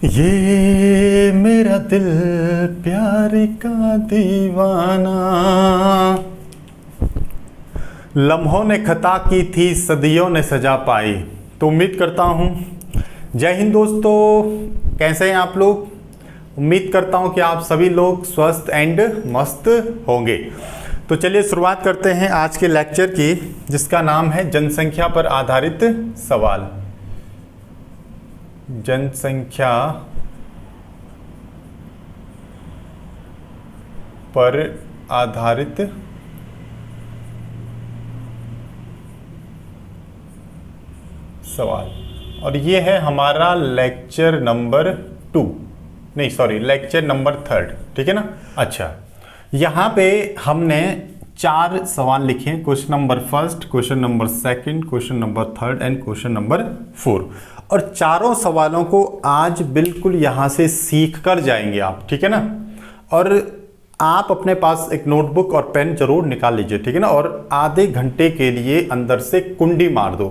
ये मेरा दिल प्यार का दीवाना, लम्हों ने खता की थी सदियों ने सजा पाई। तो उम्मीद करता हूँ, जय हिंद दोस्तों, कैसे हैं आप लोग। उम्मीद करता हूँ कि आप सभी लोग स्वस्थ एंड मस्त होंगे। तो चलिए शुरुआत करते हैं आज के लेक्चर की, जिसका नाम है जनसंख्या पर आधारित सवाल। जनसंख्या पर आधारित सवाल, और ये है हमारा लेक्चर नंबर 2, नहीं सॉरी लेक्चर नंबर 3, ठीक है ना। अच्छा, यहाँ पे हमने 4 सवाल लिखे हैं। Question number 1, question number 2, question number 3 and question number 4। और चारों सवालों को आज बिल्कुल यहाँ से सीख कर जाएंगे आप, ठीक है ना। और आप अपने पास एक नोटबुक और पेन जरूर निकाल लीजिए, ठीक है ना। और आधे घंटे के लिए अंदर से कुंडी मार दो।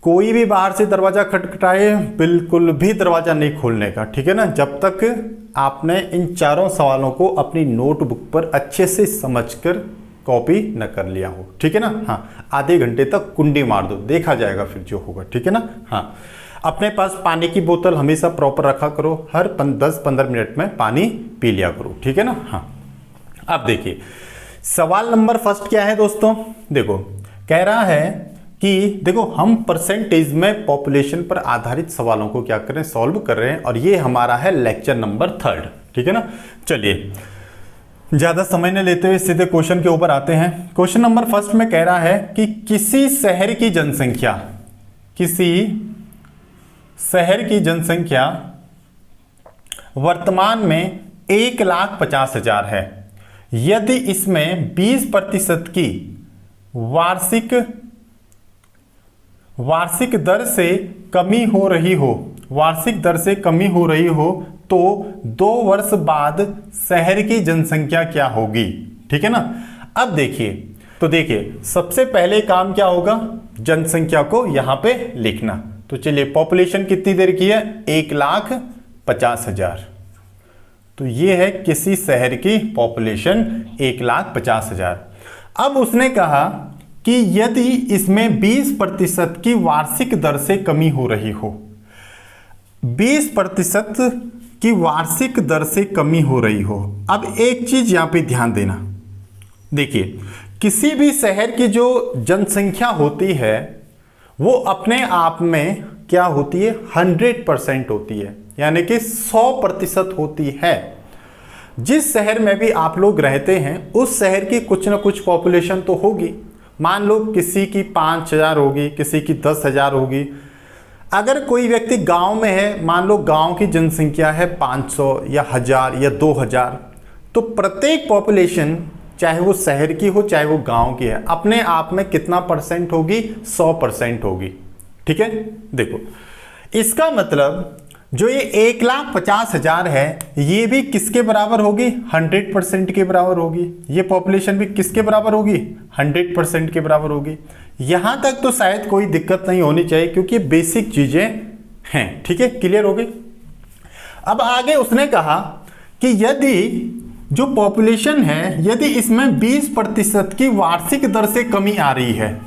कोई भी बाहर से दरवाजा खटखटाए, बिल्कुल भी दरवाजा नहीं खोलने का, ठीक है ना, जब तक आपने इन चारों सवालों को अपनी नोटबुक पर अच्छे से समझकर कॉपी न कर लिया हो, ठीक है ना। हाँ, आधे घंटे तक कुंडी मार दो, देखा जाएगा फिर जो होगा, ठीक है ना। हाँ, अपने पास पानी की बोतल हमेशा प्रॉपर रखा करो, हर 10-15 मिनट में पानी पी लिया करो, ठीक है ना। हाँ, अब देखिए सवाल नंबर 1 क्या है दोस्तों। देखो, कह रहा है कि देखो हम परसेंटेज में पॉपुलेशन पर आधारित सवालों को क्या करें, सॉल्व कर रहे हैं। और ये हमारा है लेक्चर नंबर 3, ठीक है ना। चलिए ज्यादा समय न लेते हुए सीधे क्वेश्चन के ऊपर आते हैं। क्वेश्चन नंबर 1 में कह रहा है कि किसी शहर की जनसंख्या वर्तमान में 1,50,000 है। यदि इसमें 20% की वार्षिक दर से कमी हो रही हो, तो 2 वर्ष बाद शहर की जनसंख्या क्या होगी, ठीक है ना। अब देखिए सबसे पहले काम क्या होगा, जनसंख्या को यहां पे लिखना। तो चलिए, पॉपुलेशन कितनी देर की है, 1,50,000। तो ये है किसी शहर की पॉपुलेशन 1,50,000। अब उसने कहा कि यदि इसमें 20% की वार्षिक दर से कमी हो रही हो, 20% की वार्षिक दर से कमी हो रही हो। अब एक चीज यहां पे ध्यान देना, देखिए किसी भी शहर की जो जनसंख्या होती है वो अपने आप में क्या होती है, 100% होती है, यानी कि 100% होती है। जिस शहर में भी आप लोग रहते हैं उस शहर की कुछ ना कुछ पॉपुलेशन तो होगी। मान लो किसी की 5,000 होगी, किसी की 10,000 होगी। अगर कोई व्यक्ति गांव में है, मान लो गांव की जनसंख्या है 500 या 1000 या 2000, तो प्रत्येक पॉपुलेशन चाहे वो शहर की हो चाहे वो गांव की है, अपने आप में कितना परसेंट होगी, 100% होगी, ठीक है। देखो इसका मतलब जो ये 1,50,000 है, ये भी किसके बराबर होगी, 100% के बराबर होगी। ये पॉपुलेशन भी किसके बराबर होगी, 100% के बराबर होगी। यहां तक तो शायद कोई दिक्कत नहीं होनी चाहिए, क्योंकि बेसिक चीजें हैं, ठीक है, क्लियर हो गई। अब आगे उसने कहा कि यदि जो पॉपुलेशन है, यदि इसमें 20% की वार्षिक दर से कमी आ रही है।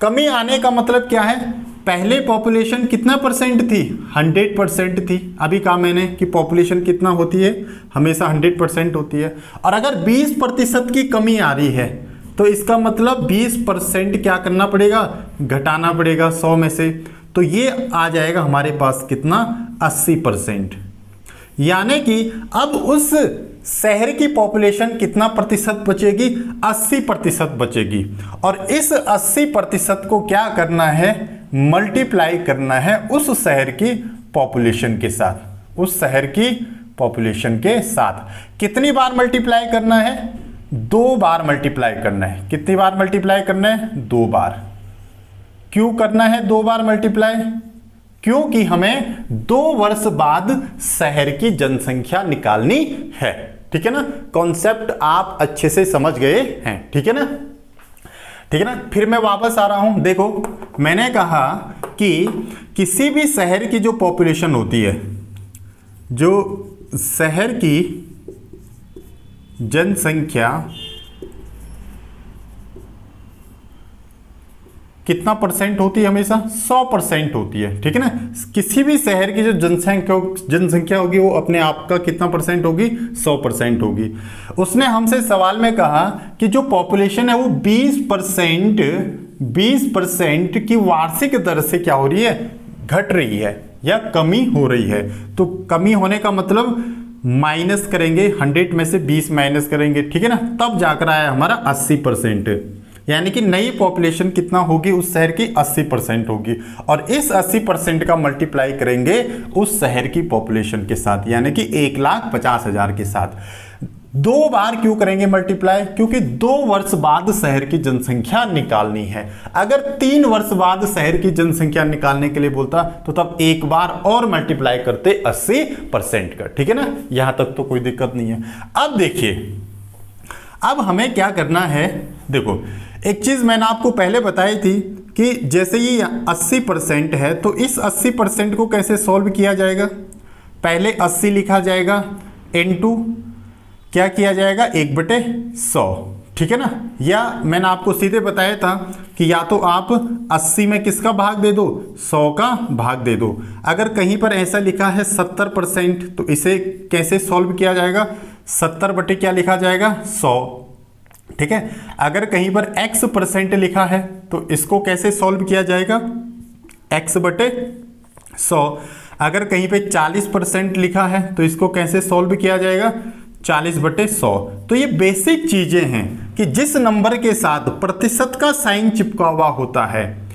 कमी आने का मतलब क्या है, पहले पॉपुलेशन कितना परसेंट थी, 100% थी। अभी कहा मैंने कि पॉपुलेशन कितना होती है, हमेशा 100% होती है। और अगर 20% की कमी आ रही है, तो इसका मतलब 20% क्या करना पड़ेगा, घटाना पड़ेगा 100 में से। तो ये आ जाएगा हमारे पास कितना, 80%। यानी कि अब उस शहर की पॉपुलेशन कितना प्रतिशत बचेगी, 80% बचेगी। और इस 80% को क्या करना है, मल्टीप्लाई करना है उस शहर की पॉपुलेशन के साथ, उस शहर की पॉपुलेशन के साथ। कितनी बार मल्टीप्लाई करना है, 2 बार मल्टीप्लाई करना है। कितनी बार मल्टीप्लाई करना है, 2 बार। क्यों करना है 2 बार मल्टीप्लाई, क्योंकि हमें 2 वर्ष बाद शहर की जनसंख्या निकालनी है, ठीक है ना। कॉन्सेप्ट आप अच्छे से समझ गए हैं, ठीक है ना, ठीक है ना। फिर मैं वापस आ रहा हूं। देखो मैंने कहा कि किसी भी शहर की जो पॉपुलेशन होती है, जो शहर की जनसंख्या कितना परसेंट होती है, हमेशा 100% होती है, ठीक है ना। किसी भी शहर की जो जनसंख्या होगी वो अपने आप का कितना परसेंट होगी, 100% होगी। उसने हमसे सवाल में कहा कि जो पॉपुलेशन है वो 20% की वार्षिक दर से क्या हो रही है, घट रही है या कमी हो रही है। तो कमी होने का मतलब माइनस करेंगे, 100 में से 20 माइनस करेंगे, ठीक है ना, तब जाकर आया हमारा 80%। यानी कि नई पॉपुलेशन कितना होगी उस शहर की, 80% होगी। और इस 80% का मल्टीप्लाई करेंगे उस शहर की पॉपुलेशन के साथ, यानी कि 1,50,000 के साथ। 2 बार क्यों करेंगे मल्टीप्लाई, क्योंकि 2 वर्ष बाद शहर की जनसंख्या निकालनी है। अगर 3 वर्ष बाद शहर की जनसंख्या निकालने के लिए बोलता तो तब 1 बार और मल्टीप्लाई करते 80% का, ठीक है ना। यहां तक तो कोई दिक्कत नहीं है। अब देखिए, अब हमें क्या करना है, देखो एक चीज मैंने आपको पहले बताई थी कि जैसे ये 80% है तो इस 80% को कैसे सॉल्व किया जाएगा। पहले 80 लिखा जाएगा, इनटू क्या किया जाएगा, 1/100, ठीक है ना। या मैंने आपको सीधे बताया था कि या तो आप 80 में किसका भाग दे दो, 100 का भाग दे दो। अगर कहीं पर ऐसा लिखा है 70% तो इसे कैसे सॉल्व किया जाएगा, 70 बटे क्या लिखा जाएगा, 100, ठीक है। अगर कहीं पर x% लिखा है तो इसको कैसे सॉल्व किया जाएगा, x/100। अगर कहीं पे 40% लिखा है तो इसको कैसे सॉल्व किया जाएगा, 40/100। तो ये बेसिक चीजें हैं कि जिस नंबर के साथ प्रतिशत का साइन चिपका हुआ होता है,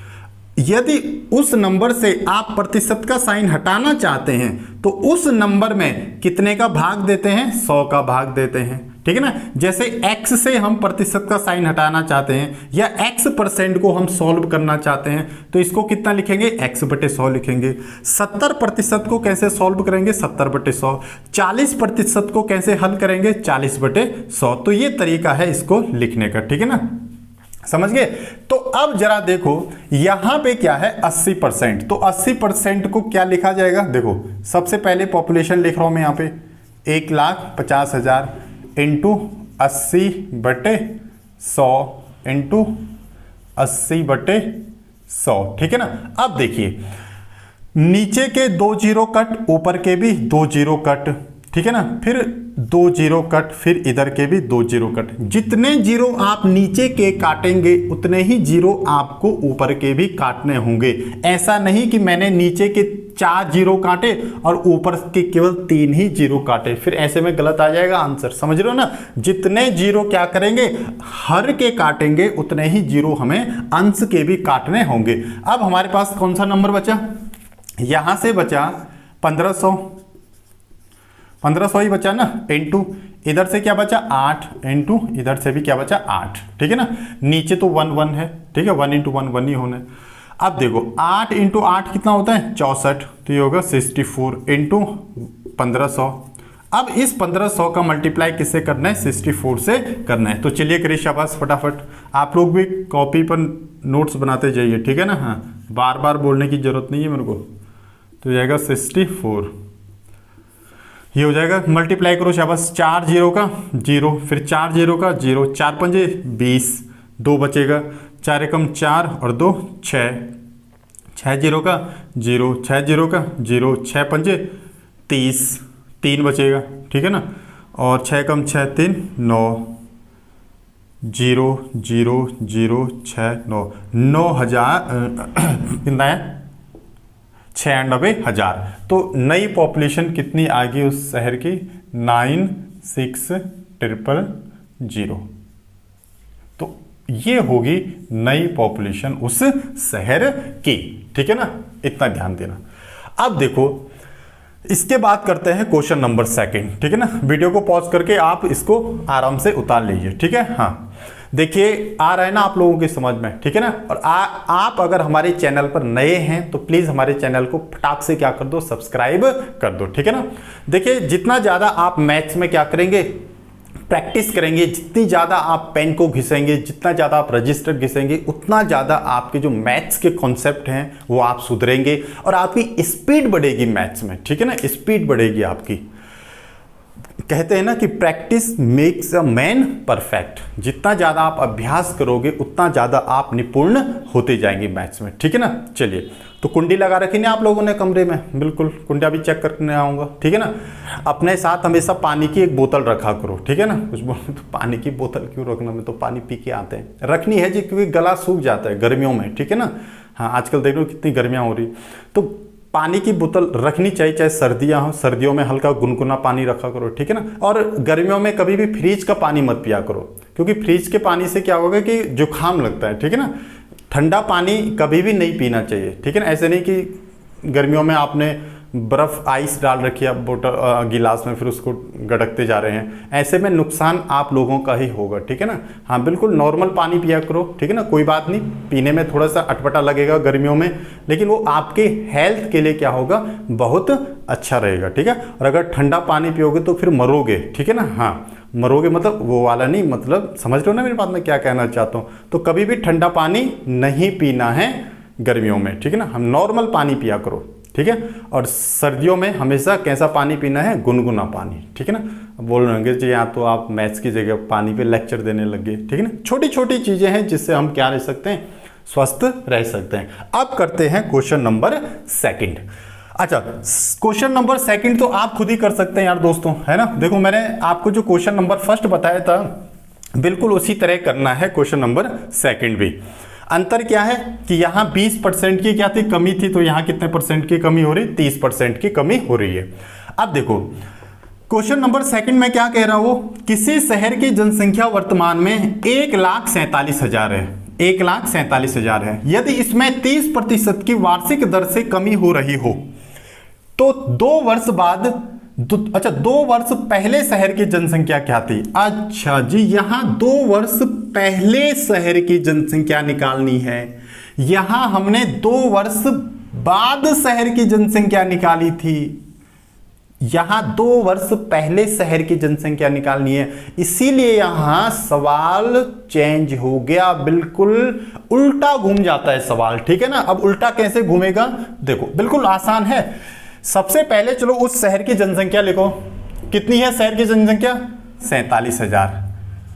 यदि उस नंबर से आप प्रतिशत का साइन हटाना चाहते हैं तो उस नंबर में कितने का भाग देते हैं, 100 का भाग देते हैं, ठीक है ना। जैसे x से हम प्रतिशत का साइन हटाना चाहते हैं या x% को हम सॉल्व करना चाहते हैं तो इसको कितना लिखेंगे, x/100 लिखेंगे। 70% को कैसे सॉल्व करेंगे, 70/100। 40% को कैसे हल करेंगे, 40/100। तो ये तरीका है इसको लिखने का, ठीक है ना, समझ गए। तो अब जरा देखो यहां पे क्या है, 80%। तो 80% को क्या लिखा जाएगा, देखो सबसे पहले पॉपुलेशन लिख रहा हूं मैं यहां पे, 1,50,000 इंटू 80/100 इंटू 80/100, ठीक है ना। अब देखिए नीचे के 2 जीरो कट, ऊपर के भी 2 जीरो कट, ठीक है ना, फिर 2 जीरो कट, फिर इधर के भी 2 जीरो कट। जितने जीरो आप नीचे के काटेंगे उतने ही जीरो आपको ऊपर के भी काटने होंगे। ऐसा नहीं कि मैंने नीचे के 4 जीरो काटे और ऊपर के केवल 3 ही जीरो काटे, फिर ऐसे में गलत आ जाएगा आंसर, समझ रहे हो ना। जितने जीरो क्या करेंगे, हर के काटेंगे उतने ही जीरो हमें अंश के भी काटने होंगे। अब हमारे पास कौन सा नंबर बचा, यहां से बचा 1500 ही बचा ना, इंटू इधर से क्या बचा 8, इंटू इधर से भी क्या बचा 8, ठीक है ना। नीचे तो 1 1 है, ठीक है, 1 × 1 1 ही होना है। अब देखो 8 × 8 कितना होता है, 64, तो ये होगा 64 इंटू 1500। अब इस 1500 का मल्टीप्लाई किससे करना है, 64 से करना है। तो चलिए करिए शाबाश फटाफट। आप लोग भी कॉपी पर नोट्स बनाते जाइए, ठीक है ना। हाँ, बार बार बोलने की जरूरत नहीं है मेरे को। तो जाएगा 64, ये हो जाएगा, मल्टीप्लाई करो शाबाश। 4 जीरो का 0, फिर 4 जीरो का 0, 4 पंजे 20, 2 बचेगा, 4 एकम 4 और 2 6, 6 जीरो का 0, 6 जीरो का 0, 6 पंजे 30, 3 बचेगा, ठीक है ना। और 6 एकम 6 3 9, 0 0 0 6 9, 9000 कितना है, 96,000। तो नई पॉपुलेशन कितनी आ गई उस शहर की, 96,000। तो ये होगी नई पॉपुलेशन उस शहर की, ठीक है ना, इतना ध्यान देना। अब देखो इसके बाद करते हैं क्वेश्चन नंबर 2, ठीक है ना। वीडियो को पॉज करके आप इसको आराम से उतार लीजिए, ठीक है। हाँ देखिए आ रहा है ना आप लोगों की समझ में, ठीक है ना। और आप अगर हमारे चैनल पर नए हैं तो प्लीज हमारे चैनल को फटाक से क्या कर दो, सब्सक्राइब कर दो, ठीक है ना। देखिए जितना ज्यादा आप मैथ्स में क्या करेंगे, प्रैक्टिस करेंगे, जितनी ज़्यादा आप पेन को घिसेंगे, जितना ज़्यादा आप रजिस्टर घिसेंगे, उतना ज़्यादा आपके जो मैथ्स के कॉन्सेप्ट हैं वो आप सुधरेंगे और आपकी स्पीड बढ़ेगी मैथ्स में, ठीक है ना, स्पीड बढ़ेगी आपकी। कहते हैं ना कि practice makes a man perfect. जितना ज़्यादा आप अभ्यास करोगे उतना ज़्यादा आप निपुण होते जाएंगे मैथ्स में, ठीक है ना। चलिए, तो कुंडी लगा रखी ना आप लोगों ने कमरे में, बिल्कुल कुंडिया भी चेक करने आऊँगा, ठीक है ना। अपने साथ हमेशा पानी की एक बोतल रखा करो, ठीक है ना। कुछ बोलो तो पानी की बोतल क्यों रखना, में तो पानी पी के आते हैं, रखनी है जी, क्योंकि गला सूख जाता है गर्मियों में, ठीक है ना। हाँ, आजकल देख लो कितनी गर्मियाँ हो रही, तो पानी की बोतल रखनी चाहिए, चाहे सर्दियाँ हो, सर्दियों में हल्का गुनगुना पानी रखा करो, ठीक है ना। और गर्मियों में कभी भी फ्रिज का पानी मत पिया करो, क्योंकि फ्रिज के पानी से क्या होगा कि जुकाम लगता है, ठीक है ना। ठंडा पानी कभी भी नहीं पीना चाहिए, ठीक है ना। ऐसे नहीं कि गर्मियों में आपने बर्फ़ आइस डाल रखी है बोतल गिलास में, फिर उसको गड़कते जा रहे हैं, ऐसे में नुकसान आप लोगों का ही होगा, ठीक है ना। हाँ, बिल्कुल नॉर्मल पानी पिया करो, ठीक है ना, कोई बात नहीं, पीने में थोड़ा सा अटपटा लगेगा गर्मियों में, लेकिन वो आपके हेल्थ के लिए क्या होगा, बहुत अच्छा रहेगा, ठीक है। और अगर ठंडा पानी पियोगे तो फिर मरोगे, ठीक है ना। हाँ, मरोगे मतलब वो वाला नहीं, मतलब समझ लो ना मेरी बात में क्या कहना चाहता हूँ। तो कभी भी ठंडा पानी नहीं पीना है गर्मियों में, ठीक है ना। हम नॉर्मल पानी पिया करो, ठीक है। और सर्दियों में हमेशा कैसा पानी पीना है, गुनगुना पानी, ठीक है ना। बोल रहे होंगे जी यहाँ तो आप मैथ्स की जगह पानी पे लेक्चर देने लगे, ठीक है ना। छोटी छोटी चीज़ें हैं जिससे हम क्या रह सकते हैं, स्वस्थ रह सकते हैं। अब करते हैं क्वेश्चन नंबर सेकंड। अच्छा, क्वेश्चन नंबर सेकंड तो आप खुद ही कर सकते हैं यार दोस्तों, है ना। देखो, मैंने आपको जो क्वेश्चन नंबर फर्स्ट बताया था बिल्कुल उसी तरह करना है क्वेश्चन नंबर सेकंड भी। अंतर क्या है कि यहाँ 20% की क्या थी, कमी थी, तो यहाँ कितने परसेंट की कमी हो रही, 30% की कमी हो रही है। अब देखो क्वेश्चन नंबर सेकंड में क्या कह रहा हूं, किसी शहर की जनसंख्या वर्तमान में 1,47,000 है, 1,47,000 है। यदि इसमें 30% की वार्षिक दर से कमी हो रही हो तो 2 वर्ष बाद, अच्छा 2 वर्ष पहले शहर की जनसंख्या क्या थी। अच्छा जी, यहां 2 वर्ष पहले शहर की जनसंख्या निकालनी है, यहां हमने 2 वर्ष बाद शहर की जनसंख्या निकाली थी, यहां 2 वर्ष पहले शहर की जनसंख्या निकालनी है, इसीलिए यहां सवाल चेंज हो गया, बिल्कुल उल्टा घूम जाता है सवाल, ठीक है ना। अब उल्टा कैसे घूमेगा, देखो बिल्कुल आसान है। सबसे पहले चलो उस शहर की जनसंख्या लिखो, कितनी है शहर की जनसंख्या, 47,000,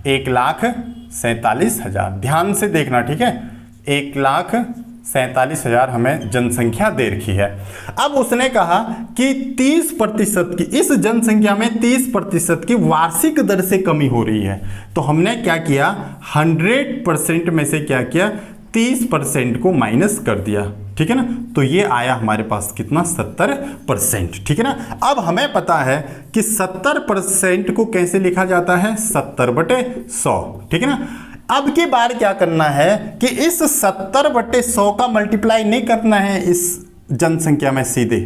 1,47,000, ध्यान से देखना, ठीक है। 1,47,000 हमें जनसंख्या दे रखी है। अब उसने कहा कि 30% की, इस जनसंख्या में 30% की वार्षिक दर से कमी हो रही है, तो हमने क्या किया, 100% में से क्या किया, 30% को माइनस कर दिया, ठीक है ना। तो ये आया हमारे पास कितना, 70%, ठीक है ना। अब हमें पता है कि 70% को कैसे लिखा जाता है, 70/100, ठीक है ना। अब की बार क्या करना है कि इस 70/100 का मल्टीप्लाई नहीं करना है इस जनसंख्या में सीधे।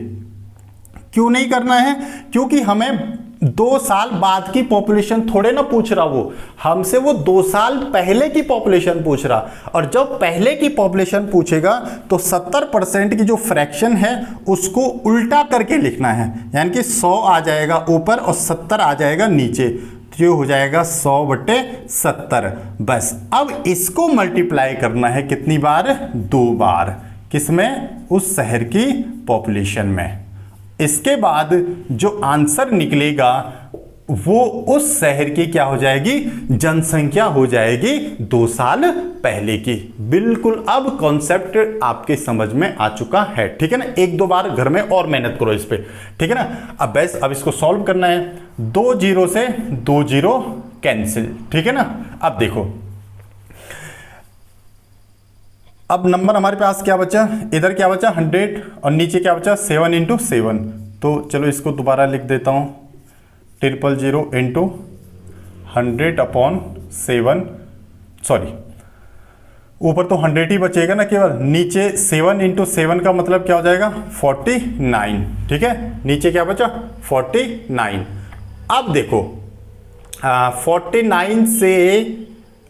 क्यों नहीं करना है, क्योंकि हमें 2 साल बाद की पॉपुलेशन थोड़े ना पूछ रहा, वो हमसे वो 2 साल पहले की पॉपुलेशन पूछ रहा। और जब पहले की पॉपुलेशन पूछेगा तो 70% की जो फ्रैक्शन है उसको उल्टा करके लिखना है, यानी कि 100 आ जाएगा ऊपर और 70 आ जाएगा नीचे, तो ये हो जाएगा 100/70। बस अब इसको मल्टीप्लाई करना है कितनी बार, 2 बार, किसमें, उस शहर की पॉपुलेशन में। इसके बाद जो आंसर निकलेगा वो उस शहर की क्या हो जाएगी, जनसंख्या हो जाएगी 2 साल पहले की। बिल्कुल अब कॉन्सेप्ट आपके समझ में आ चुका है, ठीक है ना। 1-2 बार घर में और मेहनत करो इस पे, ठीक है ना। अब बस अब इसको सॉल्व करना है, 2 0 से 2 0 कैंसिल, ठीक है ना। अब देखो, अब नंबर हमारे पास क्या बचा, इधर क्या बचा 100 और नीचे क्या बचा 7 × 7। तो चलो इसको दोबारा लिख देता हूँ, 000 × 100/7, सॉरी ऊपर तो 100 ही बचेगा ना केवल, नीचे 7 × 7 का मतलब क्या हो जाएगा 49, ठीक है। नीचे क्या बचा 49। अब देखो 49 से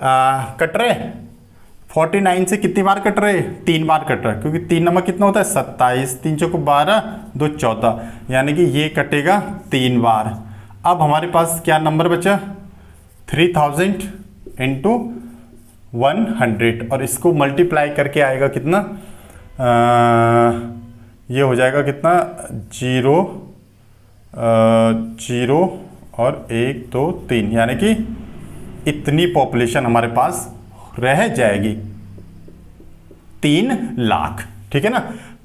कट रहे, 49 से कितनी बार कट रहे, 3 बार कट रहा है, क्योंकि 3 नंबर कितना होता है 27, 3 चौको 12, 2 14, यानी कि ये कटेगा 3 बार। अब हमारे पास क्या नंबर बचा, 3000 इंटू 100 और इसको मल्टीप्लाई करके आएगा कितना, ये हो जाएगा कितना, 0 0 और 1 2 3, यानी कि इतनी पॉपुलेशन हमारे पास रह जाएगी, 3 लाख। ठीक है ना।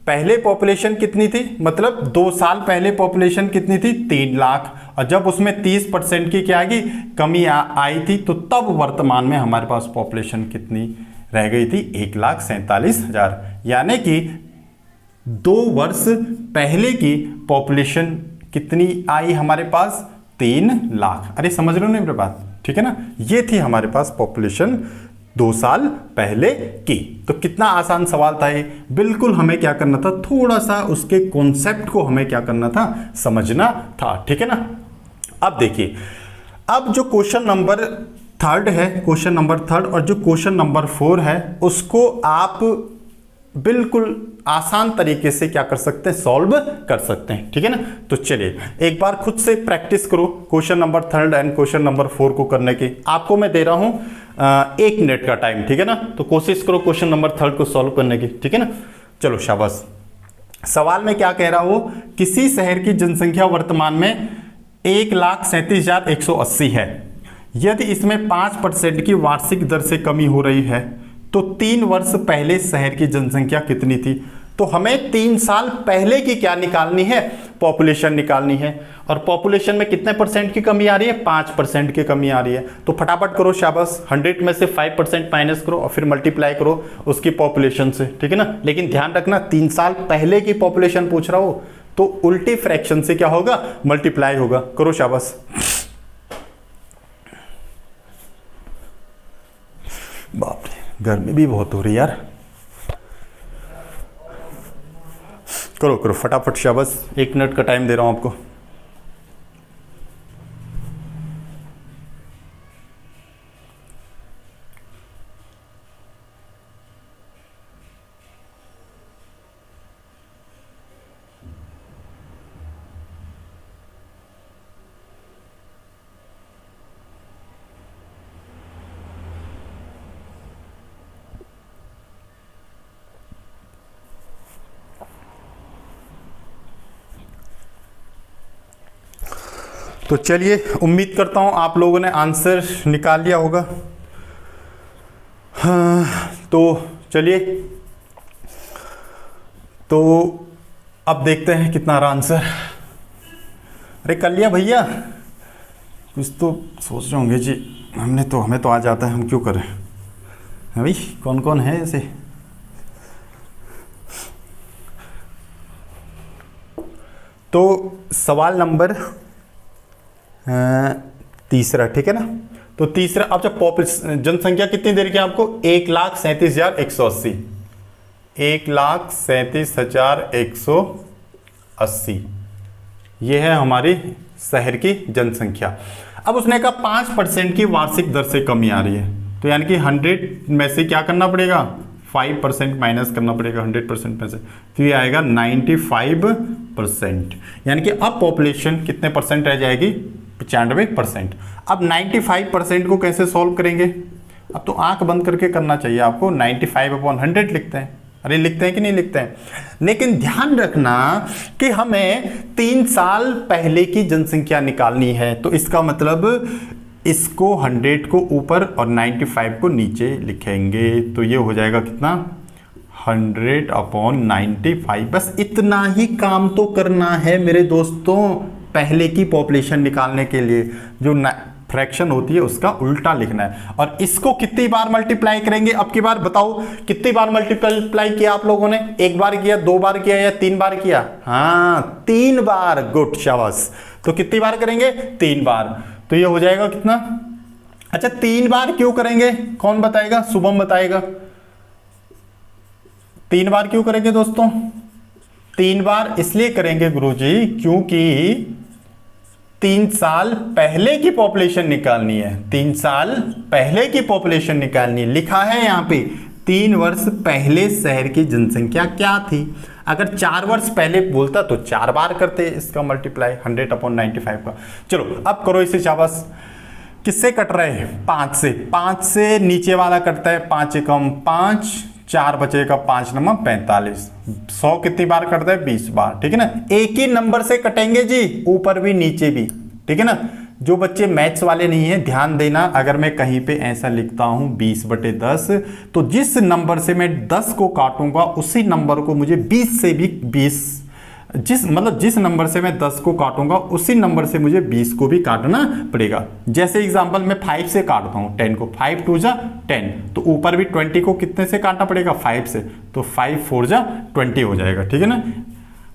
पहले पॉपुलेशन कितनी थी, मतलब 2 साल पहले पॉपुलेशन कितनी थी, 3 लाख, और जब उसमें 30% की क्या आएगी, कमी आई थी, तो तब वर्तमान में हमारे पास पॉपुलेशन कितनी रह गई थी, 1,47,000। यानी कि 2 वर्ष पहले की पॉपुलेशन कितनी आई हमारे पास, 3 लाख। अरे समझ रहे हो ना मेरी बात, ठीक है ना। ये थी हमारे पास पॉपुलेशन 2 साल पहले की। तो कितना आसान सवाल था ये। बिल्कुल हमें क्या करना था, थोड़ा सा उसके कॉन्सेप्ट को हमें क्या करना था, समझना था। ठीक है ना। अब देखिए, अब जो क्वेश्चन नंबर 3 है, क्वेश्चन नंबर 3 और जो क्वेश्चन नंबर 4 है, उसको आप बिल्कुल आसान तरीके से क्या कर सकते हैं, सॉल्व कर सकते हैं। ठीक है ना। तो चलिए एक बार खुद से प्रैक्टिस करो question number 3 and question number 4 को करने की। आपको मैं दे रहा हूं 1 मिनट का टाइम। ठीक है ना। तो कोशिश करो क्वेश्चन नंबर 3 को सॉल्व करने की। ठीक है ना। चलो शाबाश। सवाल में क्या कह रहा हूं, किसी शहर की जनसंख्या वर्तमान में 1,37,180 है। यदि इसमें 5% की वार्षिक दर से कमी हो रही है तो 3 वर्ष पहले शहर की जनसंख्या कितनी थी। तो हमें 3 साल पहले की क्या निकालनी है, पॉपुलेशन निकालनी है। और पॉपुलेशन में कितने परसेंट की कमी आ रही है, 5% की कमी आ रही है। तो फटाफट करो शाबाश, 100 में से 5% माइनस करो और फिर मल्टीप्लाई करो उसकी पॉपुलेशन से। ठीक है ना। लेकिन ध्यान रखना 3 साल पहले की पॉपुलेशन पूछ रहा हो तो उल्टी फ्रैक्शन से क्या होगा, मल्टीप्लाई होगा। करो शाबाश। बाप रे, गर्मी भी बहुत हो रही है यार। करो करो फटाफट शाबाश, 1 मिनट का टाइम दे रहा हूं आपको। तो चलिए, उम्मीद करता हूं आप लोगों ने आंसर निकाल लिया होगा। हाँ, तो चलिए, तो अब देखते हैं कितना रहा आंसर। अरे कर लिया भैया, कुछ तो सोच रहे होंगे जी, हमें तो आ जाता है, हम क्यों करें। हाँ भाई, कौन कौन है ऐसे। तो सवाल नंबर 3, ठीक है ना। तो तीसरा, अब जब पॉपुलेशन जनसंख्या कितनी दे रखी है आपको, 1,37,180, 1,37,180, ये है हमारी शहर की जनसंख्या। अब उसने कहा 5% की वार्षिक दर से कमी आ रही है, तो यानी कि 100 में से क्या करना पड़ेगा, 5% माइनस करना पड़ेगा 100% में से, तो ये आएगा 95%। यानी कि अब पॉपुलेशन कितने परसेंट रह जाएगी, 95%। अब 95% को कैसे सॉल्व करेंगे, अब तो आंख बंद करके करना चाहिए आपको। 95/100 लिखते हैं। अरे लिखते हैं कि नहीं लिखते हैं। लेकिन ध्यान रखना कि हमें 3 साल पहले की जनसंख्या निकालनी है, तो इसका मतलब इसको 100 को ऊपर और 95 को नीचे लिखेंगे, तो ये हो जाएगा कितना, 100/95। बस इतना ही काम तो करना है मेरे दोस्तों, पहले की पॉपुलेशन निकालने के लिए जो फ्रैक्शन होती है उसका उल्टा लिखना है। और इसको कितनी बार मल्टीप्लाई करेंगे, अब की बार बताओ कितनी बार मल्टीप्लाई किया आप लोगों ने, 1 बार किया, 2 बार किया या 3 बार किया, हाँ 3 बार, गुड शाबाश। तो कितनी बार करेंगे, 3 बार। तो ये हो जाएगा कितना, अच्छा 3 बार क्यों करेंगे, कौन बताएगा, शुभम बताएगा। 3 बार क्यों करेंगे दोस्तों, 3 बार इसलिए करेंगे गुरुजी क्योंकि 3 साल पहले की पॉपुलेशन निकालनी है, 3 साल पहले की पॉपुलेशन निकालनी है। लिखा है यहां पे 3 वर्ष पहले शहर की जनसंख्या क्या थी। अगर 4 वर्ष पहले बोलता तो 4 बार करते इसका मल्टीप्लाई 100/95 का। चलो अब करो इसे शाबाश। किससे कट रहे हैं? 5 से। 5 से नीचे वाला कटता है 5 एकम 5, 4 बचेगा 5 नंबर 45। 100 कितनी बार कटता है? 20 बार। ठीक है ना, एक ही नंबर से कटेंगे जी, ऊपर भी नीचे भी। ठीक है ना, जो बच्चे मैथ्स वाले नहीं है ध्यान देना, अगर मैं कहीं पे ऐसा लिखता हूं 20/10, तो जिस नंबर से मैं 10 को काटूंगा उसी नंबर को मुझे 20 से भी 20, जिस नंबर से मैं 10 को काटूंगा उसी नंबर से मुझे 20 को भी काटना पड़ेगा। जैसे एग्जांपल मैं 5 से काटता हूं 10 को, 5 2 जा 10, तो ऊपर भी 20 को कितने से काटना पड़ेगा? 5 से, तो 5 4 जा 20 हो जाएगा। ठीक है ना,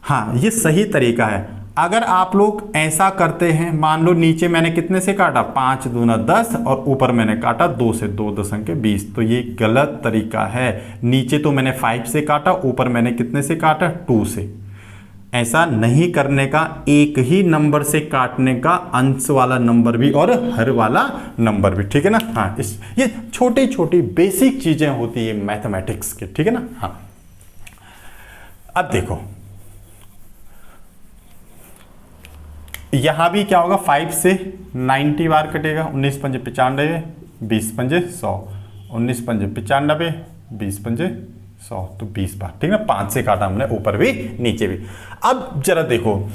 हाँ ये सही तरीका है। अगर आप लोग ऐसा करते हैं, मान लो नीचे मैंने कितने से काटा? 5 दूना 10 और ऊपर मैंने काटा 2 से, 2 दशम के 20, तो ये गलत तरीका है। नीचे तो मैंने 5 से काटा, ऊपर मैंने कितने से काटा? 2 से। ऐसा नहीं करने का, एक ही नंबर से काटने का, अंश वाला नंबर भी और हर वाला नंबर भी। ठीक है ना, हाँ ये छोटी छोटी बेसिक चीजें होती है मैथमेटिक्स की। ठीक है ना, हाँ अब देखो यहां भी क्या होगा? 5 से 90 बार कटेगा। 19 पंजे 95, 20 पंजे 100, 19 पंजे 95, 20 पंजे 100, तो 20 बार। ठीक है ना, 5 से काटा हमने, ऊपर भी नीचे भी। अब जरा देखो,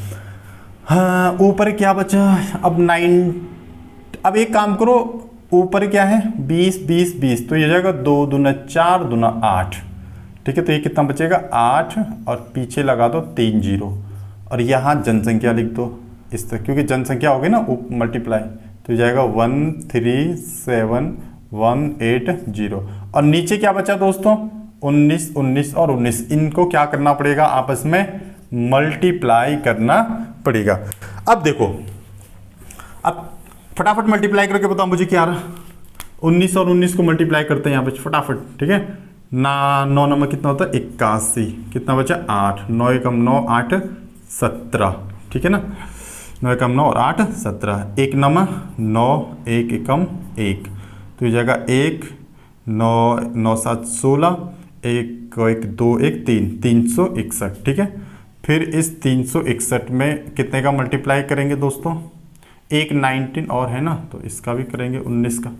हाँ ऊपर क्या बचा? अब 9, अब एक काम करो, ऊपर क्या है? 20 20 20, तो ये जाएगा 2 दूना 4 दूना 8। ठीक है, तो ये कितना बचेगा? 8, और पीछे लगा दो 3 जीरो, और यहां जनसंख्या लिख दो इस तरह, क्योंकि जनसंख्या होगी ना मल्टीप्लाई, तो जाएगा 137,180। और नीचे क्या बचा दोस्तों? 19 19 और 19, इनको क्या करना पड़ेगा? आपस में मल्टीप्लाई करना पड़ेगा। अब देखो, अब फटाफट मल्टीप्लाई करके बताओ मुझे क्या आ रहा? 19 और 19 को मल्टीप्लाई करते हैं यहाँ पे फटाफट। ठीक है ना, 9 नंबर कितना होता है? 81। कितना बचा? 8, 9 एकम 9 8 17। ठीक है ना, 9 एकम 9 और 8 17, 1 नंबर 9, 1 एकम 1, तो ये जाएगा 1 9 9 7 16, 1 1 2 1 3, 361। ठीक है, फिर इस 361 में कितने का मल्टीप्लाई करेंगे दोस्तों? एक 19 और है ना, तो इसका भी करेंगे 19 का।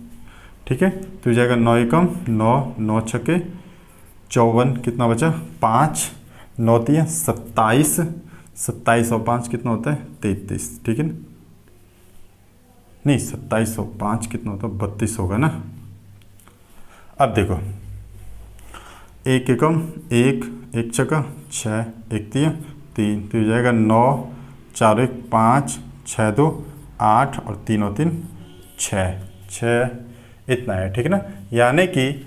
ठीक है, तो जाएगा 9 एकम 9, 9 छके 54, कितना बचा? 5, 9 3 27, 27 और 5 कितना होता है? 33। ठीक है ना, नहीं 27 और 5 कितना होता है? 32 होगा ना। अब देखो, 1 एकम 1, 1 छका 6, 1 3 3, तो ये जाएगा 9 4 1 5, 6 2 8 और 3 और 3 6, 6 इतना है। ठीक है ना, यानी कि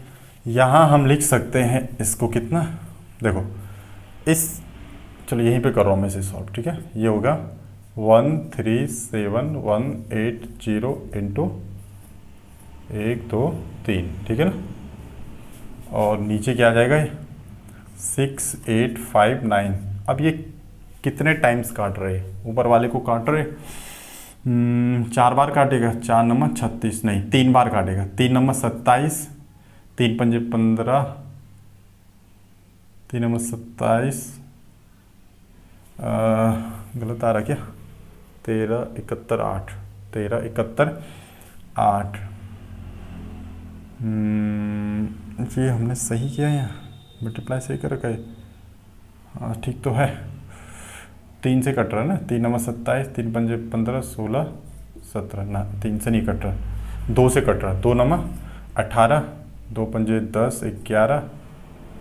यहाँ हम लिख सकते हैं इसको कितना? देखो इस, चलो यहीं पे कर रहा हूँ मैं इसे सॉल्व। ठीक है, ये होगा 137,180 इंटू 1 2 3। ठीक है ना, और नीचे क्या आ जाएगा? 6859। अब ये कितने टाइम्स काट रहे हैं? ऊपर वाले को काट रहे 4 बार काटेगा, 4 नंबर 36, नहीं 3 बार काटेगा, 3 नंबर 27, 3 पंजे 15, 3 नंबर 27, गलत आ रहा क्या? 13 71 8, 13 71 8। ये हमने सही किया है, मल्टीप्लाई सही कर रखा है। हाँ ठीक तो है, 3 से कट रहा है ना, 3 नंबर 27, 3 पंजे 15 16 17, ना 3 से नहीं कट रहा, 2 से कट रहा, 2 नंबर 18, 2 पंजे 10 11,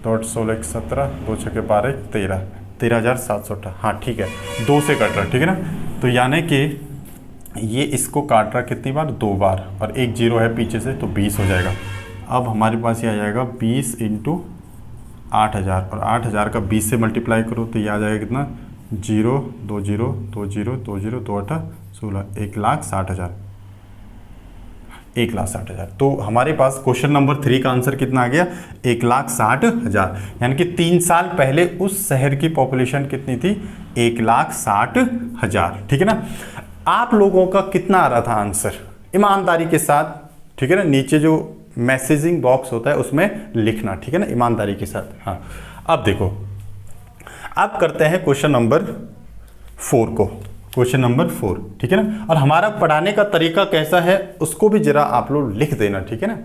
2 8 16 1 17, 2 छके 12 13, 13,718। हाँ ठीक है, 2 से कट रहा। ठीक है ना, तो यानी कि ये इसको काट रहा कितनी बार? 2 बार, और एक जीरो है पीछे से, तो 20 हो जाएगा। अब हमारे पास ये आ जाएगा 20 इंटू 8000, और 8000 का 20 से मल्टीप्लाई करो तो ये आ जाएगा कितना? 0 2 0 2 0 2 0 2 8 16, 1,60,000, 1,60,000। तो हमारे पास क्वेश्चन नंबर 3 का आंसर कितना आ गया? 1,60,000। यानी कि 3 साल पहले उस शहर की पॉपुलेशन कितनी थी? 1,60,000। ठीक है ना, आप लोगों का कितना आ रहा था आंसर? ईमानदारी के साथ, ठीक है ना, नीचे जो मैसेजिंग बॉक्स होता है उसमें लिखना। ठीक है ना, ईमानदारी के साथ। हाँ अब देखो, अब करते हैं क्वेश्चन नंबर 4 को। क्वेश्चन नंबर 4, ठीक है ना। और हमारा पढ़ाने का तरीका कैसा है उसको भी जरा आप लोग लिख देना, ठीक है ना,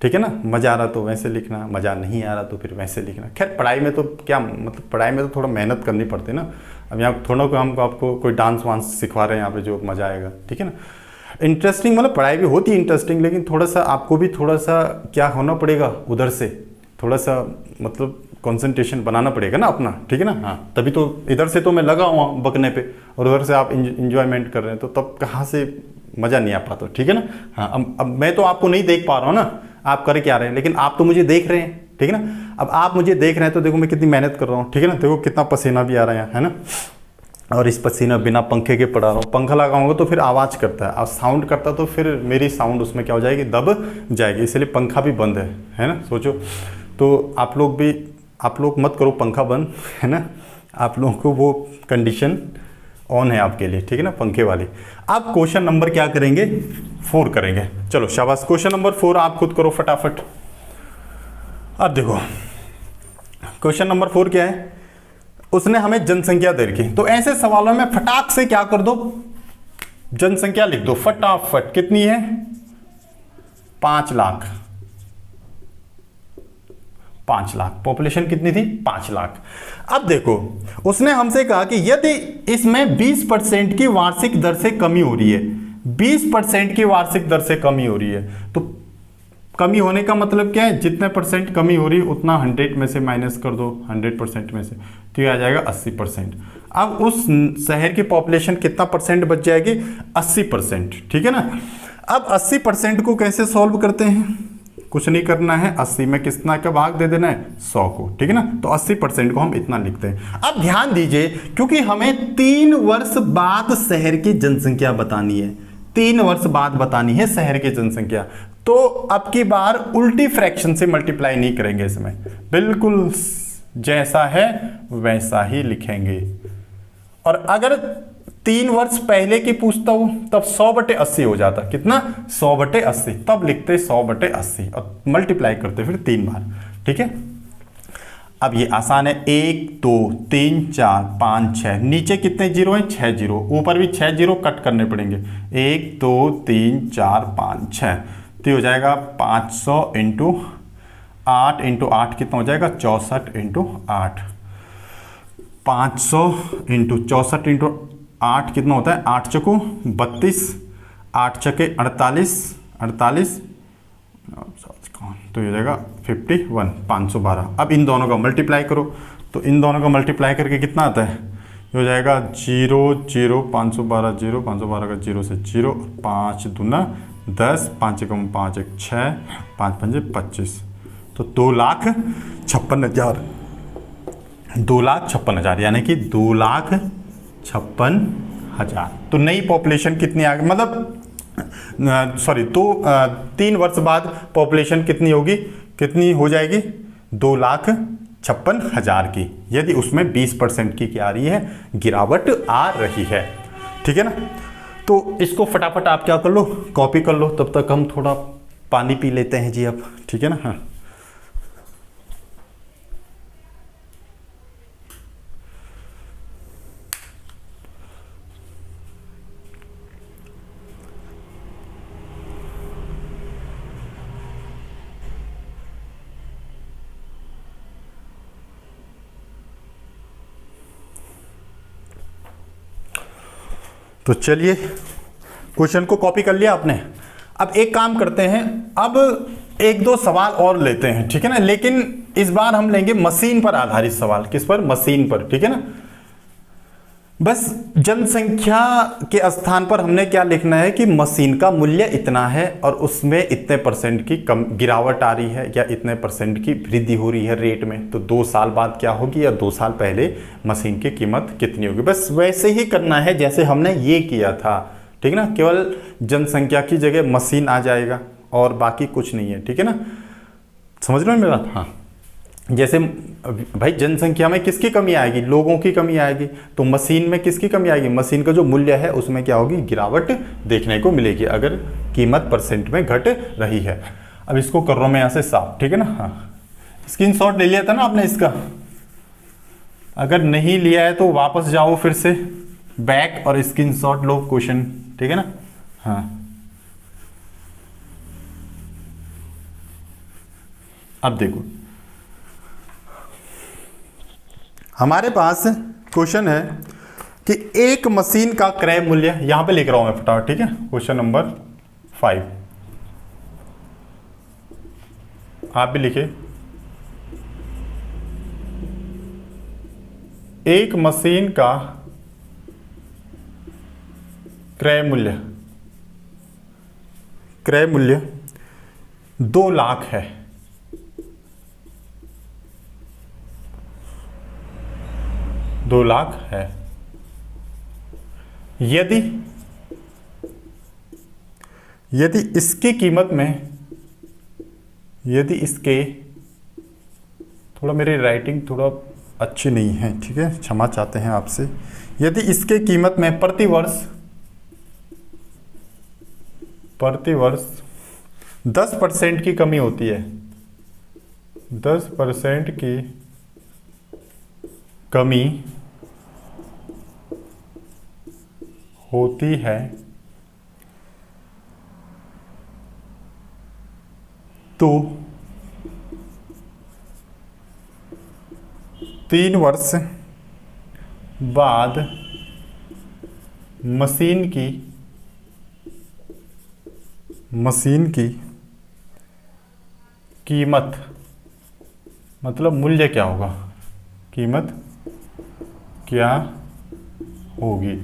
ठीक है ना। मज़ा आ रहा तो वैसे लिखना, मज़ा नहीं आ रहा तो फिर वैसे लिखना। खैर पढ़ाई में तो क्या मतलब, पढ़ाई में तो थोड़ा मेहनत करनी पड़ती है ना। अब यहाँ थोड़ा को हम आपको कोई डांस वांस सिखा रहे हैं यहाँ पे जो मज़ा आएगा, ठीक है ना। इंटरेस्टिंग मतलब पढ़ाई भी होती है इंटरेस्टिंग, लेकिन थोड़ा सा आपको भी थोड़ा सा क्या होना पड़ेगा, उधर से थोड़ा सा मतलब कंसंट्रेशन बनाना पड़ेगा ना अपना, ठीक है ना। हाँ, तभी तो इधर से तो मैं लगा हुआ बकने पे और उधर से आप इंजॉयमेंट कर रहे हैं, तो तब कहाँ से मज़ा नहीं आ पाता, ठीक है ना। हाँ, अब मैं तो आपको नहीं देख पा रहा हूँ ना आप कर क्या रहे हैं, लेकिन आप तो मुझे देख रहे हैं, ठीक है ना। अब आप मुझे देख रहे हैं तो देखो मैं कितनी मेहनत कर रहा हूँ, ठीक है ना। देखो कितना पसीना भी आ रहा है ना। और इस पसीना बिना पंखे के पड़ा रहा हूँ, पंखा लगाऊंगा तो फिर आवाज़ करता है, और साउंड करता तो फिर मेरी साउंड उसमें क्या हो जाएगी, दब जाएगी, इसलिए पंखा भी बंद है ना। सोचो तो आप लोग मत करो पंखा बंद, है ना। आप लोगों को वो कंडीशन ऑन है आपके लिए, ठीक है ना, पंखे वाली। आप क्वेश्चन नंबर क्या करेंगे, 4 करेंगे। चलो शाबाश, क्वेश्चन नंबर 4 आप खुद करो फटाफट। अब देखो क्वेश्चन नंबर 4 क्या है, उसने हमें जनसंख्या दे रखी, तो ऐसे सवालों में फटाक से क्या कर दो, जनसंख्या लिख दो फटाफट। कितनी है, 5 लाख। 5 लाख पॉपुलेशन कितनी थी, 5 लाख। अब देखो उसने हमसे कहा कि यदि इसमें 20% की वार्षिक दर से कमी हो रही है, 20% की वार्षिक दर से कमी हो रही है, तो कमी होने का मतलब क्या है, जितने परसेंट कमी हो रही है उतना 100 में से माइनस कर दो, 100% में से, तो ये आ जाएगा 80%। अब उस शहर की पॉपुलेशन कितना परसेंट बच जाएगी, 80%, ठीक है ना। अब 80% को कैसे सॉल्व करते हैं, कुछ नहीं करना है, 80 में कितना का भाग दे देना है, 100 को, ठीक है ना। तो 80% को हम इतना लिखते हैं। अब ध्यान दीजिए, क्योंकि हमें 3 वर्ष बाद शहर की जनसंख्या बतानी है, 3 वर्ष बाद बतानी है शहर की जनसंख्या, तो अब की बार उल्टी फ्रैक्शन से मल्टीप्लाई नहीं करेंगे, इसमें बिल्कुल जैसा है वैसा ही लिखेंगे। और अगर 3 वर्ष पहले की पूछता हूं तब 100/80 हो जाता, कितना, 100/80, तब लिखते 100/80 और मल्टीप्लाई करते फिर 3 बार, ठीक है। अब ये आसान है, 1 2 3 4 5 6, नीचे कितने जीरो हैं, 6 जीरो, ऊपर भी 6 जीरो कट करने पड़ेंगे, 1 2 3 4 5 6, तो हो जाएगा 500 इंटू 8 इंटू 8 कितना हो जाएगा, 64 इंटू 8, 500 इंटू 64 इंटू 8 कितना होता है, 8 चौको 32, 8 छके 48, 48, तो ये हो जाएगा 51, 512। अब इन दोनों का मल्टीप्लाई करो, तो इन दोनों का मल्टीप्लाई करके कितना आता है, ये हो जाएगा 0 0 512 0, 512 का 0 से 0, 5 दूना 10, 5 एकम 5 1 6, 5 पंजे 25, तो 2,56,000, 2,56,000 यानी कि 2,56,000। तो नई पॉपुलेशन कितनी आ गई, मतलब सॉरी, तो 3 वर्ष बाद पॉपुलेशन कितनी होगी, कितनी हो जाएगी, 2,56,000 की, यदि उसमें 20% की क्या आ रही है, गिरावट आ रही है, ठीक है ना। तो इसको फटाफट आप क्या कर लो, कॉपी कर लो, तब तक हम थोड़ा पानी पी लेते हैं जी अब, ठीक है ना। हाँ, तो चलिए क्वेश्चन को कॉपी कर लिया आपने। अब एक काम करते हैं, अब 1-2 सवाल और लेते हैं, ठीक है ना, लेकिन इस बार हम लेंगे मशीन पर आधारित सवाल। किस पर, मशीन पर, ठीक है ना। बस जनसंख्या के स्थान पर हमने क्या लिखना है कि मशीन का मूल्य इतना है और उसमें इतने परसेंट की कम गिरावट आ रही है या इतने परसेंट की वृद्धि हो रही है रेट में, तो 2 साल बाद क्या होगी या 2 साल पहले मशीन की कीमत कितनी होगी। बस वैसे ही करना है जैसे हमने ये किया था, ठीक है ना। केवल जनसंख्या की जगह मशीन आ जाएगा और बाकी कुछ नहीं है, ठीक है ना। समझ रहे हो मेरी बात। हाँ, जैसे भाई जनसंख्या में किसकी कमी आएगी, लोगों की कमी आएगी, तो मशीन में किसकी कमी आएगी, मशीन का जो मूल्य है उसमें क्या होगी, गिरावट देखने को मिलेगी अगर कीमत परसेंट में घट रही है। अब इसको कर रहा हूं मैं यहाँ से साफ, ठीक है ना। हाँ, स्क्रीनशॉट ले लिया था ना आपने इसका, अगर नहीं लिया है तो वापस जाओ फिर से बैक और स्क्रीनशॉट लो क्वेश्चन, ठीक है ना। हाँ, अब देखो हमारे पास क्वेश्चन है कि एक मशीन का क्रय मूल्य, यहां पे लिख रहा हूं मैं फटाफट, ठीक है। क्वेश्चन नंबर 5 आप भी लिखे। एक मशीन का क्रय मूल्य 2 लाख है। 2 लाख है। यदि इसकी कीमत में, यदि इसके, थोड़ा मेरी राइटिंग थोड़ा अच्छी नहीं है, ठीक है, क्षमा चाहते हैं आपसे। यदि इसके कीमत में प्रति वर्ष 10% की कमी होती है, 10% की कमी होती है तो 3 वर्ष बाद मशीन की कीमत, मतलब मूल्य क्या होगा, कीमत क्या होगी।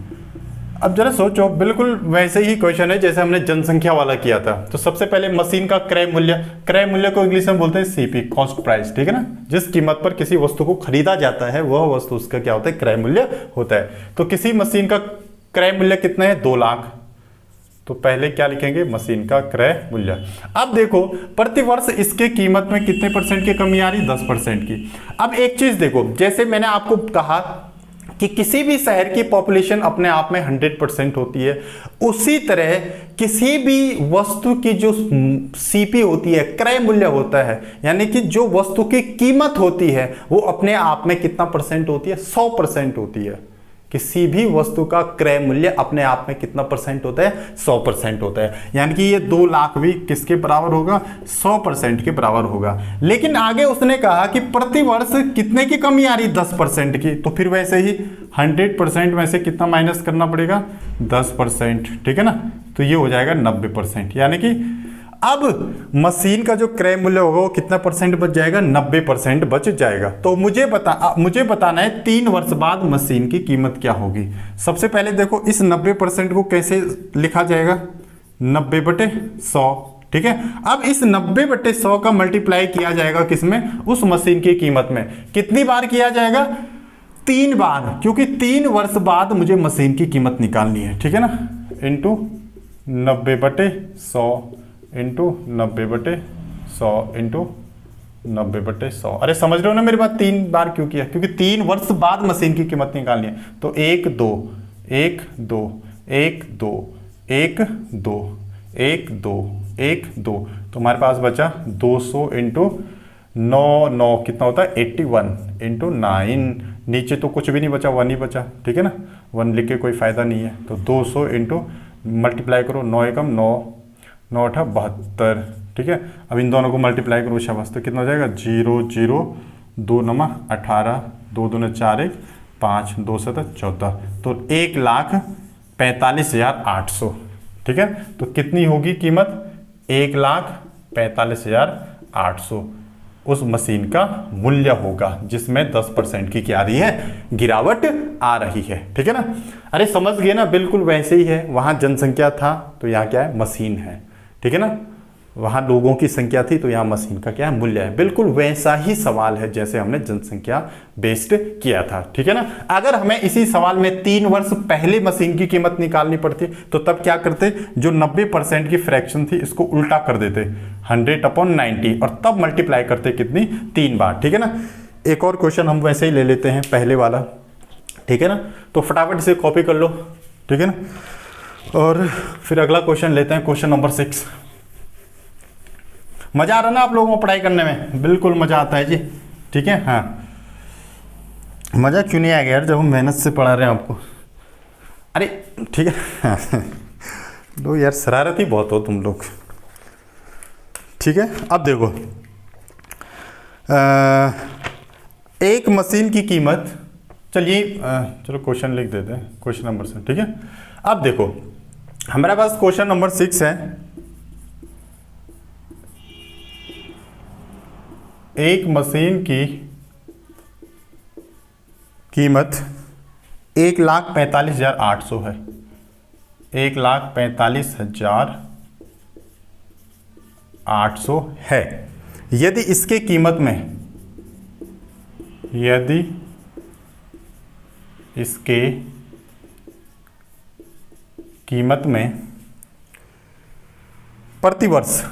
अब जरा सोचो, बिल्कुल वैसे ही क्वेश्चन है जैसे हमने जनसंख्या वाला किया था। तो सबसे पहले मशीन का क्रय मूल्य को इंग्लिश में बोलते हैं सीपी, कॉस्ट प्राइस, ठीक है ना। जिस कीमत पर किसी वस्तु को खरीदा जाता है वह वस्तु उसका क्या होता है, क्रय मूल्य होता है। तो किसी मशीन का क्रय मूल्य कितना है, 2 लाख। तो पहले क्या लिखेंगे, मशीन का क्रय मूल्य। अब देखो प्रति वर्ष इसके कीमत में कितने % की कमी आ रही, 10% की। अब एक चीज देखो, जैसे मैंने आपको कहा कि किसी भी शहर की पॉपुलेशन अपने आप में 100% होती है, उसी तरह किसी भी वस्तु की जो सीपी होती है, क्रय मूल्य होता है, यानी कि जो वस्तु की कीमत होती है वो अपने आप में कितना % होती है, 100% होती है। किसी भी वस्तु का क्रय मूल्य अपने आप में कितना % होता है, 100% होता है। यानी कि ये 2 लाख भी किसके बराबर होगा, 100% के बराबर होगा। लेकिन आगे उसने कहा कि प्रति वर्ष कितने की कमी आ रही, 10% की। तो फिर वैसे ही 100% में से कितना माइनस करना पड़ेगा, 10%, ठीक है ना। तो ये हो जाएगा 90%। यानी कि अब मशीन का जो क्रय मूल्य होगा वो कितना % बच जाएगा, 90% बच जाएगा। तो मुझे बताना है 3 वर्ष बाद मशीन की कीमत क्या होगी। सबसे पहले देखो इस 90% को कैसे लिखा जाएगा, 90/100, ठीक है। अब इस 90/100 का मल्टीप्लाई किया जाएगा किसमें, उस मशीन की कीमत में। कितनी बार किया जाएगा, 3 बार, क्योंकि 3 वर्ष बाद मुझे मशीन की कीमत निकालनी है, ठीक है ना। Into 90/100 into 90/100 into 90/100। अरे समझ रहे हो ना मेरी बात, 3 बार क्यों किया, क्योंकि 3 वर्ष बाद मशीन की कीमत निकालनी है। तो 1 2 1 2 1 2 1 2 1 2 1 2, तो हमारे पास बचा 200 इंटू 9 कितना होता है, 81 इंटू 9। नीचे तो कुछ भी नहीं बचा, 1 ही बचा, ठीक है ना। 1 लिख के कोई फायदा नहीं है। तो 200 इंटू मल्टीप्लाई करो, 9 एकम 9 9 8 72, ठीक है। अब इन दोनों को मल्टीप्लाई करो शाबाश, तो कितना हो जाएगा, 0 0 2 9 18 2 2 4 1 5 2 7 14, तो 1,45,800, ठीक है। तो कितनी होगी कीमत, 1,45,800 उस मशीन का मूल्य होगा, जिसमें 10% की क्या आ रही है, गिरावट आ रही है, ठीक है ना। अरे समझ गए ना, बिल्कुल वैसे ही है। वहां जनसंख्या था तो यहाँ क्या है, मशीन है, ठीक है ना। वहां लोगों की संख्या थी तो यहाँ मशीन का क्या है, मूल्य है। बिल्कुल वैसा ही सवाल है जैसे हमने जनसंख्या बेस्ड किया था, ठीक है ना। अगर हमें इसी सवाल में 3 वर्ष पहले मशीन की कीमत निकालनी पड़ती तो तब क्या करते, जो 90% की फ्रैक्शन थी इसको उल्टा कर देते, 100/90, और तब मल्टीप्लाई करते कितनी, 3 बार, ठीक है ना। एक और क्वेश्चन हम वैसे ही ले लेते हैं, पहले वाला, ठीक है ना। तो फटाफट इसे कॉपी कर लो, ठीक है ना। और फिर अगला क्वेश्चन लेते हैं, क्वेश्चन नंबर 6। मजा आ रहा ना आप लोगों को पढ़ाई करने में, बिल्कुल मजा आता है जी, ठीक है। हाँ, मजा क्यों नहीं आएगा यार, जब हम मेहनत से पढ़ा रहे हैं आपको। अरे ठीक है लो यार, शरारती बहुत हो तुम लोग। ठीक है, अब देखो एक मशीन की कीमत, चलिए चलो क्वेश्चन लिख देते हैं, क्वेश्चन नंबर 6। ठीक है, अब देखो हमारे पास क्वेश्चन नंबर 6 है। एक मशीन की कीमत 1,45,800 है। 1,45,800 है। यदि इसके कीमत में, यदि इसके कीमत में प्रतिवर्ष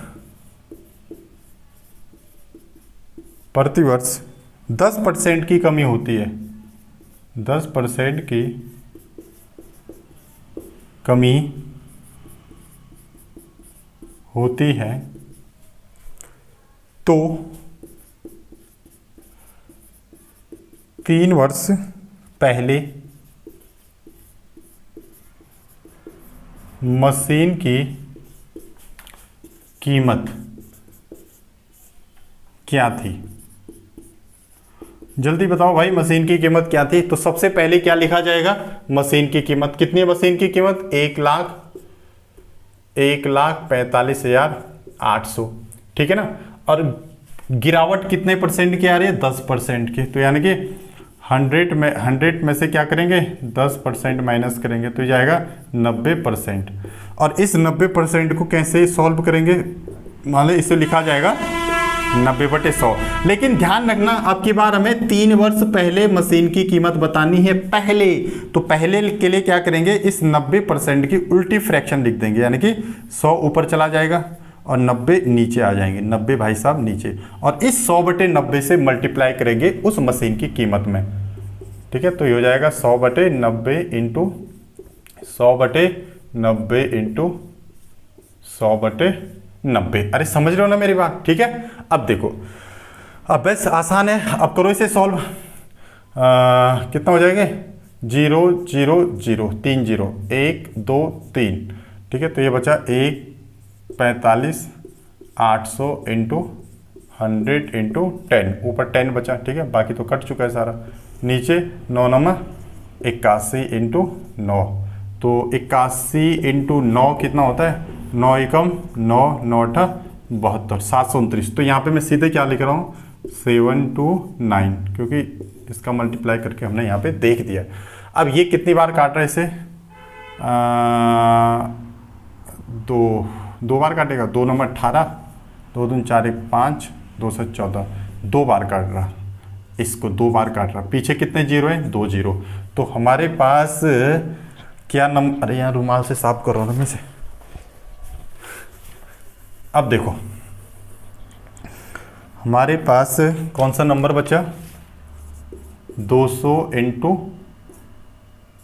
10% की कमी होती है, 10% की कमी होती है, तो 3 वर्ष पहले मशीन की कीमत क्या थी? जल्दी बताओ भाई, मशीन की कीमत क्या थी? तो सबसे पहले क्या लिखा जाएगा? मशीन की कीमत कितनी है? मशीन की कीमत 1,45,800। ठीक है ना। और गिरावट कितने परसेंट की आ रही है? 10% की। तो यानी कि 100 में से क्या करेंगे? 10% माइनस करेंगे तो जाएगा 90%। और इस 90% को कैसे सॉल्व करेंगे? मान लो इसे लिखा जाएगा 90/100। लेकिन ध्यान रखना, अब की बार हमें 3 वर्ष पहले मशीन की कीमत बतानी है, पहले। तो पहले के लिए क्या करेंगे? इस 90% की उल्टी फ्रैक्शन लिख देंगे, यानी कि 100 ऊपर चला जाएगा और 90 नीचे आ जाएंगे। 90 भाई साहब नीचे, और इस 100/90 से मल्टीप्लाई करेंगे उस मशीन की कीमत में। ठीक है, तो ये हो जाएगा 100/90 इंटू 100/90 इंटू 100/90। अरे समझ रहे हो ना मेरी बात? ठीक है, अब देखो, अब बस आसान है, अब करो इसे सॉल्व। कितना हो जाएंगे? 0 0 0 3 0 1 2 3। ठीक है, तो ये बचा 1,45,800 इंटू 100 इंटू 10, ऊपर 10 बचा। ठीक है, बाकी तो कट चुका है सारा। नीचे 9 9 81 इंटू 9, तो 81 इंटू 9 कितना होता है? 9 एकम 9 9 8 72, 729। तो यहाँ पे मैं सीधे क्या लिख रहा हूँ? 729, क्योंकि इसका मल्टीप्लाई करके हमने यहाँ पे देख दिया। अब ये कितनी बार काट रहा है इसे? दो बार काटेगा। 2 9 18, 2 दूनी 4 1 5, 2 7 14, 2 बार काट रहा, इसको 2 बार काट रहा। पीछे कितने जीरो है? 2 जीरो। तो हमारे पास क्या नंबर? अरे यहाँ रुमाल से साफ करो ना मैं से। अब देखो हमारे पास कौन सा नंबर बचा? 200 इंटू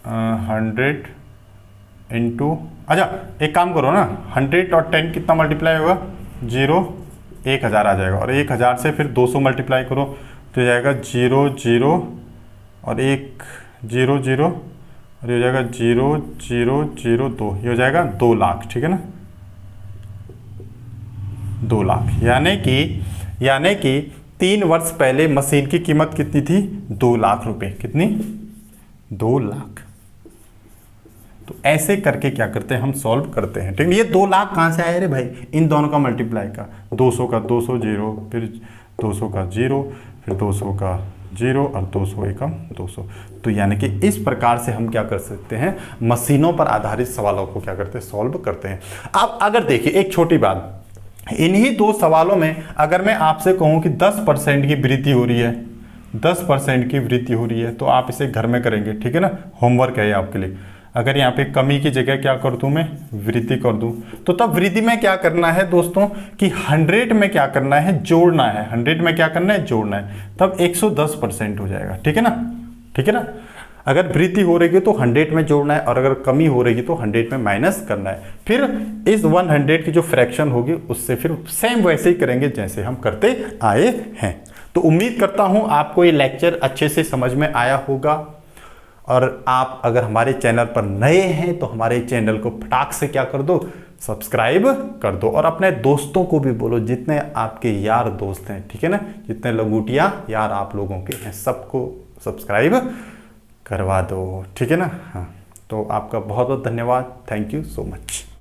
100 इंटू, अच्छा एक काम करो ना, 100 और 10 कितना मल्टीप्लाई होगा? 0, 1000 आ जाएगा। और 1000 से फिर 200 मल्टीप्लाई करो तो जाएगा 0 0 और 1 0 0, और ये हो जाएगा 0 0 0 2, ये हो जाएगा 2 लाख। ठीक है ना, 2 लाख। यानी कि 3 वर्ष पहले मशीन की कीमत कितनी थी? 2 लाख रुपए। कितनी? 2 लाख। तो ऐसे करके क्या करते हैं? हम सॉल्व करते हैं। ठीक है, ये 2 लाख कहाँ से आए रे भाई? इन दोनों का मल्टीप्लाई का, 200 का 200 0, फिर 200 का 0, फिर 200 का 0 और 200 एकम 200। तो यानी कि इस प्रकार से हम क्या कर सकते हैं? मशीनों पर आधारित सवालों को क्या करते हैं? सॉल्व करते हैं। अब अगर देखिए एक छोटी बात, इन्हीं 2 सवालों में अगर मैं आपसे कहूं कि 10% की वृद्धि हो रही है, 10% की वृद्धि हो रही है, तो आप इसे घर में करेंगे। ठीक है ना, होमवर्क है ये आपके लिए। अगर यहाँ पे कमी की जगह क्या कर दूं मैं? वृद्धि कर दूं, तो तब वृद्धि में क्या करना है दोस्तों कि 100 में क्या करना है? जोड़ना है। 100 में क्या करना है? जोड़ना है। तब 110% हो जाएगा। ठीक है ना, ठीक है ना। अगर वृद्धि हो रही है तो 100 में जोड़ना है, और अगर कमी हो रही है तो 100 में माइनस करना है। फिर इस 100 की जो फ्रैक्शन होगी उससे फिर सेम वैसे ही करेंगे जैसे हम करते आए हैं। तो उम्मीद करता हूं आपको ये लेक्चर अच्छे से समझ में आया होगा। और आप अगर हमारे चैनल पर नए हैं तो हमारे चैनल को फटाक से क्या कर दो, सब्सक्राइब कर दो। और अपने दोस्तों को भी बोलो, जितने आपके यार दोस्त हैं, ठीक है ना, जितने लंगूटिया यार आप लोगों के हैं, सबको सब्सक्राइब करवा दो, ठीक है ना। हाँ, तो आपका बहुत बहुत धन्यवाद। Thank you so much.